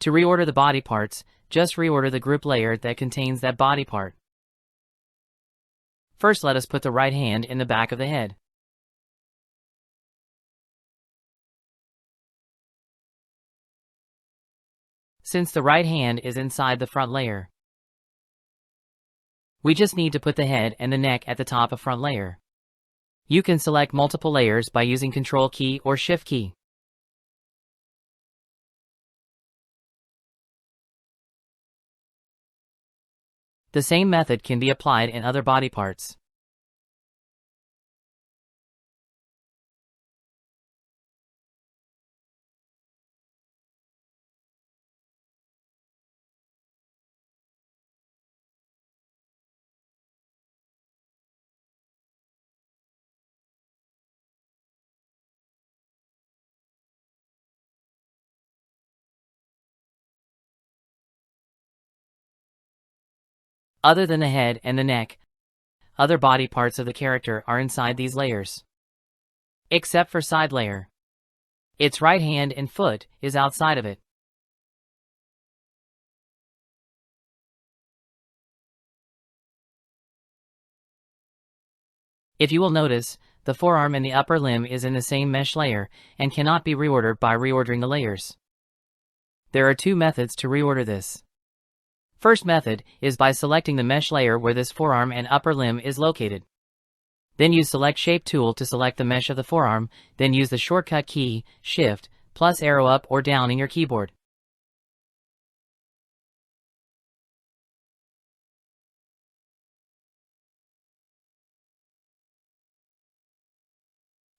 To reorder the body parts, just reorder the group layer that contains that body part. First, let us put the right hand in the back of the head. Since the right hand is inside the front layer, we just need to put the head and the neck at the top of front layer. You can select multiple layers by using Control key or Shift key. The same method can be applied in other body parts. Other than the head and the neck, other body parts of the character are inside these layers. Except for side layer. Its right hand and foot is outside of it. If you will notice, the forearm and the upper limb is in the same mesh layer and cannot be reordered by reordering the layers. There are two methods to reorder this. First method is by selecting the mesh layer where this forearm and upper limb is located. Then use Select Shape tool to select the mesh of the forearm, then use the shortcut key, Shift, plus arrow up or down in your keyboard.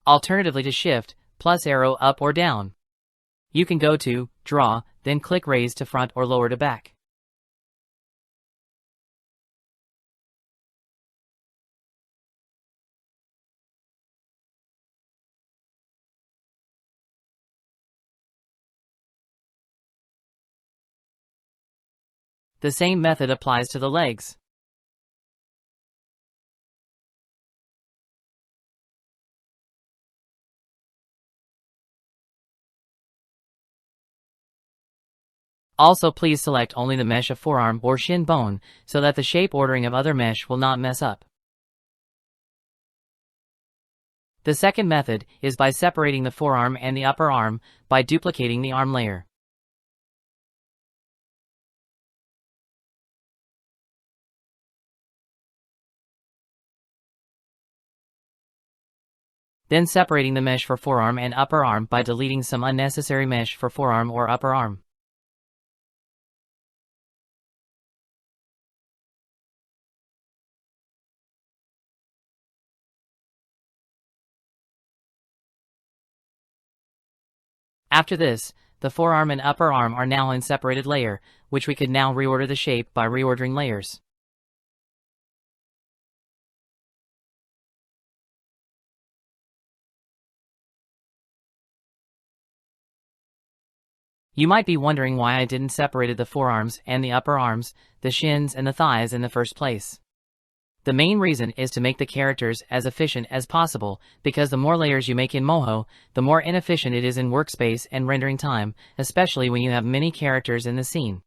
Alternatively to Shift, plus arrow up or down. You can go to Draw, then click Raise to front or lower to back. The same method applies to the legs. Also, please select only the mesh of forearm or shin bone so that the shape ordering of other mesh will not mess up. The second method is by separating the forearm and the upper arm by duplicating the arm layer. Then separating the mesh for forearm and upper arm by deleting some unnecessary mesh for forearm or upper arm. After this, the forearm and upper arm are now in separated layer, which we could now reorder the shape by reordering layers. You might be wondering why I didn't separated the forearms and the upper arms, the shins and the thighs in the first place. The main reason is to make the characters as efficient as possible, because the more layers you make in Moho, the more inefficient it is in workspace and rendering time, especially when you have many characters in the scene.